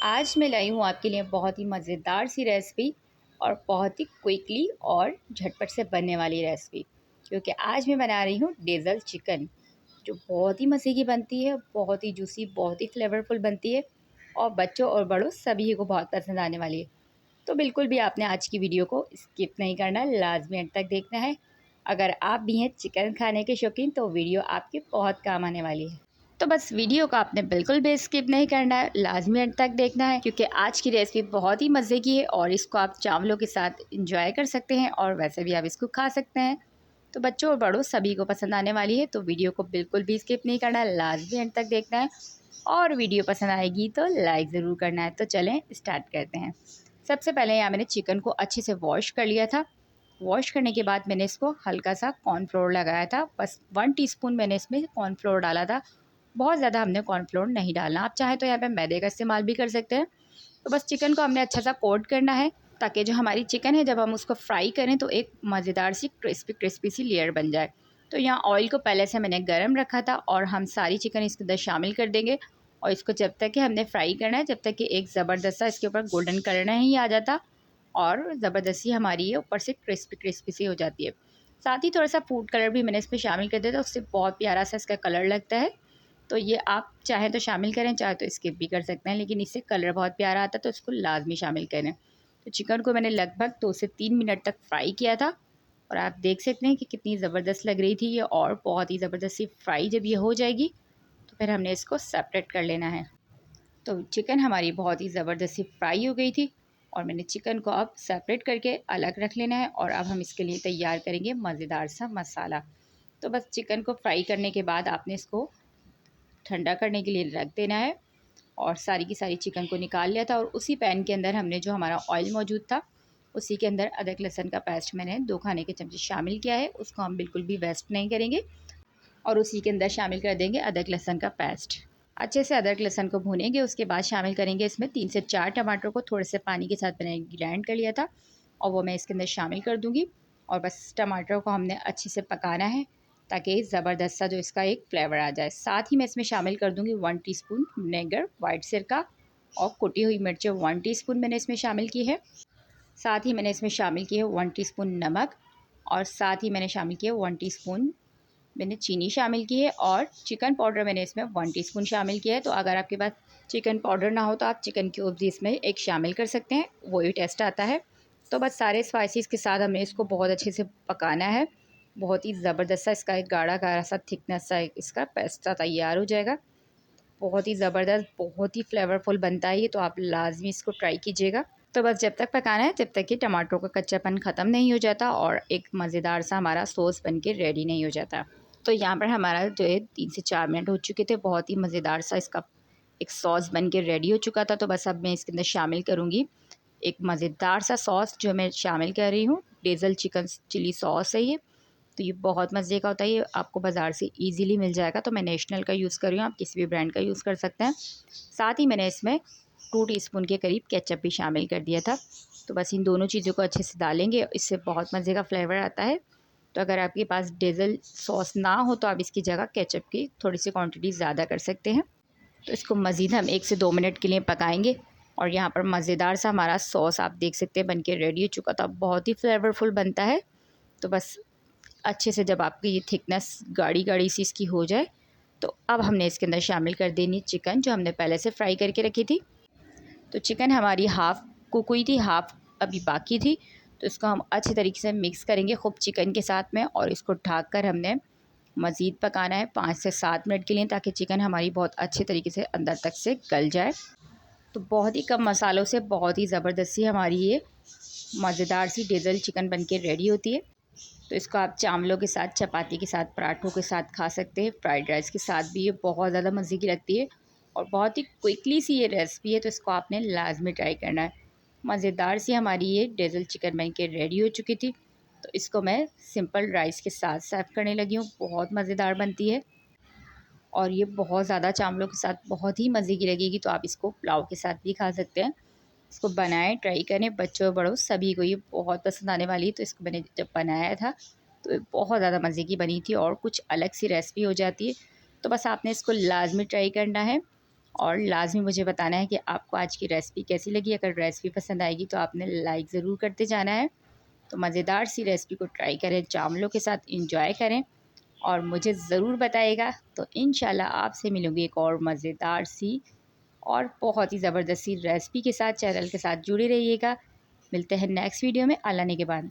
आज मैं लाई हूँ आपके लिए बहुत ही मज़ेदार सी रेसिपी और बहुत ही क्विकली और झटपट से बनने वाली रेसिपी, क्योंकि आज मैं बना रही हूँ डेज़ल चिकन, जो बहुत ही मज़े की बनती है, बहुत ही जूसी, बहुत ही फ्लेवरफुल बनती है और बच्चों और बड़ों सभी को बहुत पसंद आने वाली है। तो बिल्कुल भी आपने आज की वीडियो को स्किप नहीं करना, लाजमी एंड तक देखना है। अगर आप भी हैं चिकन खाने के शौकीन तो वीडियो आपके बहुत काम आने वाली है। तो बस वीडियो को आपने बिल्कुल भी स्किप नहीं करना है, लाजमी एंड तक देखना है, क्योंकि आज की रेसिपी बहुत ही मज़े की है और इसको आप चावलों के साथ इंजॉय कर सकते हैं और वैसे भी आप इसको खा सकते हैं। तो बच्चों और बड़ों सभी को पसंद आने वाली है, तो वीडियो को बिल्कुल भी स्किप नहीं करना है, लाजमी एंड तक देखना है और वीडियो पसंद आएगी तो लाइक ज़रूर करना है। तो चलें स्टार्ट करते हैं। सबसे पहले यहाँ मैंने चिकन को अच्छे से वॉश कर लिया था। वॉश करने के बाद मैंने इसको हल्का सा कॉर्नफ्लोर लगाया था, बस 1 टीस्पून मैंने इसमें कॉर्नफ्लोर डाला था। बहुत ज़्यादा हमने कॉर्नफ्लोर नहीं डालना, आप चाहें तो यहाँ पे मैदे का इस्तेमाल भी कर सकते हैं। तो बस चिकन को हमने अच्छा सा कोट करना है, ताकि जो हमारी चिकन है जब हम उसको फ्राई करें तो एक मज़ेदार सी क्रिस्पी क्रिस्पी सी लेयर बन जाए। तो यहाँ ऑयल को पहले से मैंने गर्म रखा था और हम सारी चिकन इसके अंदर शामिल कर देंगे और इसको जब तक कि हमने फ्राई करना है, जब तक कि एक ज़बरदस्त सा इसके ऊपर गोल्डन कलर नहीं आ जाता और ज़बरदस्ती हमारी ये ऊपर से क्रिस्पी क्रिस्पी सी हो जाती है। साथ ही थोड़ा सा फूड कलर भी मैंने इसमें शामिल कर दिया था, उससे बहुत प्यारा सा इसका कलर लगता है। तो ये आप चाहें तो शामिल करें, चाहे तो स्किप भी कर सकते हैं, लेकिन इससे कलर बहुत प्यारा आता है तो इसको लाजमी शामिल करें। तो चिकन को मैंने लगभग 2 से 3 मिनट तक फ्राई किया था और आप देख सकते हैं कि कितनी ज़बरदस्त लग रही थी ये, और बहुत ही ज़बरदस्त सी फ्राई जब ये हो जाएगी तो फिर हमने इसको सेपरेट कर लेना है। तो चिकन हमारी बहुत ही ज़बरदस्त सी फ्राई हो गई थी और मैंने चिकन को अब सेपरेट करके अलग रख लेना है और अब हम इसके लिए तैयार करेंगे मज़ेदार सा मसाला। तो बस चिकन को फ्राई करने के बाद आपने इसको ठंडा करने के लिए रख देना है और सारी की सारी चिकन को निकाल लिया था और उसी पैन के अंदर हमने जो हमारा ऑयल मौजूद था उसी के अंदर अदरक लहसुन का पेस्ट मैंने 2 खाने के चमचे शामिल किया है। उसको हम बिल्कुल भी वेस्ट नहीं करेंगे और उसी के अंदर शामिल कर देंगे अदरक लहसुन का पेस्ट। अच्छे से अदरक लहसुन को भूनेंगे, उसके बाद शामिल करेंगे इसमें 3 से 4 टमाटर को थोड़े से पानी के साथ मैंने ग्राइंड कर लिया था और वो मैं इसके अंदर शामिल कर दूँगी और बस टमाटर को हमने अच्छे से पकाना है ताकि ज़बरदस्त सा जो इसका एक फ्लेवर आ जाए। साथ ही मैं इसमें शामिल कर दूँगी 1 टीस्पून विनेगर वाइट सिरका और कुटी हुई मिर्चें 1 टीस्पून मैंने इसमें शामिल की है। साथ ही मैंने इसमें शामिल की है 1 टीस्पून नमक और साथ ही मैंने शामिल किया 1 टीस्पून मैंने चीनी शामिल की है और चिकन पाउडर मैंने इसमें 1 टीस्पून शामिल किया है। तो अगर आपके पास चिकन पाउडर ना हो तो आप चिकन क्यूब्स भी इसमें एक शामिल कर सकते हैं, वही टेस्ट आता है। तो बस सारे स्पाइसेस के साथ हमें इसको बहुत अच्छे से पकाना है। बहुत ही ज़बरदस्त सा इसका एक गाढ़ा गाढ़ा सा थिकनेस सा इसका पेस्ता तैयार हो जाएगा। बहुत ही ज़बरदस्त, बहुत ही फ्लेवरफुल बनता है ये, तो आप लाजमी इसको ट्राई कीजिएगा। तो बस जब तक पकाना है जब तक कि टमाटरों का कच्चापन ख़त्म नहीं हो जाता और एक मज़ेदार सा हमारा सॉस बन के रेडी नहीं हो जाता। तो यहाँ पर हमारा जो है 3 से 4 मिनट हो चुके थे, बहुत ही मज़ेदार सा इसका एक सॉस बन के रेडी हो चुका था। तो बस अब मैं इसके अंदर शामिल करूँगी एक मज़ेदार सा सॉस, जो मैं शामिल कर रही हूँ डेज़ल चिकन चिली सॉस है ये। तो ये बहुत मज़े का होता है, ये आपको बाज़ार से ईज़िली मिल जाएगा। तो मैं नेशनल का यूज़ कर रही हूँ, आप किसी भी ब्रांड का यूज़ कर सकते हैं। साथ ही मैंने इसमें 2 टीस्पून के करीब केचप भी शामिल कर दिया था। तो बस इन दोनों चीज़ों को अच्छे से डालेंगे, इससे बहुत मज़े का फ्लेवर आता है। तो अगर आपके पास डेज़ल सॉस ना हो तो आप इसकी जगह केचप की थोड़ी सी क्वांटिटी ज़्यादा कर सकते हैं। तो इसको मज़ीद हम 1 से 2 मिनट के लिए पकाएंगे और यहाँ पर मज़ेदार सा हमारा सॉस आप देख सकते हैं बन के रेडी हो चुका था, बहुत ही फ्लेवरफुल बनता है। तो बस अच्छे से जब आपकी ये थिकनेस गाढ़ी गाढ़ी सी इसकी हो जाए तो अब हमने इसके अंदर शामिल कर देनी चिकन, जो हमने पहले से फ्राई करके रखी थी। तो चिकन हमारी हाफ़ कुक हुई थी, हाफ़ अभी बाकी थी। तो इसको हम अच्छे तरीके से मिक्स करेंगे खूब चिकन के साथ में और इसको ढक कर हमने मज़ीद पकाना है 5 से 7 मिनट के लिए, ताकि चिकन हमारी बहुत अच्छे तरीके से अंदर तक से गल जाए। तो बहुत ही कम मसालों से बहुत ही ज़बरदस्त सी हमारी ये मज़ेदार सी डेज़ल चिकन बन के रेडी होती है। तो इसको आप चावलों के साथ, चपाती के साथ, पराठों के साथ खा सकते हैं, फ्राइड राइस के साथ भी ये बहुत ज़्यादा मज़े की लगती है और बहुत ही क्विकली सी ये रेसिपी है, तो इसको आपने लाजमी ट्राई करना है। मज़ेदार सी हमारी ये डेज़ल चिकन बन के रेडी हो चुकी थी। तो इसको मैं सिंपल राइस के साथ सर्व करने लगी हूँ, बहुत मज़ेदार बनती है और ये बहुत ज़्यादा चावलों के साथ बहुत ही मज़े की लगेगी। तो आप इसको पुलाव के साथ भी खा सकते हैं। इसको बनाएं, ट्राई करें, बच्चों बड़ों सभी को ये बहुत पसंद आने वाली है। तो इसको मैंने जब बनाया था तो ये बहुत ज़्यादा मज़े की बनी थी और कुछ अलग सी रेसिपी हो जाती है। तो बस आपने इसको लाजमी ट्राई करना है और लाज़मी मुझे बताना है कि आपको आज की रेसिपी कैसी लगी। अगर रेसिपी पसंद आएगी तो आपने लाइक ज़रूर करते जाना है। तो मज़ेदार सी रेसिपी को ट्राई करें, चावलों के साथ इंजॉय करें और मुझे ज़रूर बताइएगा। तो इंशाल्लाह आपसे मिलूँगी एक और मज़ेदार सी और बहुत ही ज़बरदस्त सी रेसिपी के साथ। चैनल के साथ जुड़े रहिएगा। मिलते हैं नेक्स्ट वीडियो में अल्लाह ने के बाद।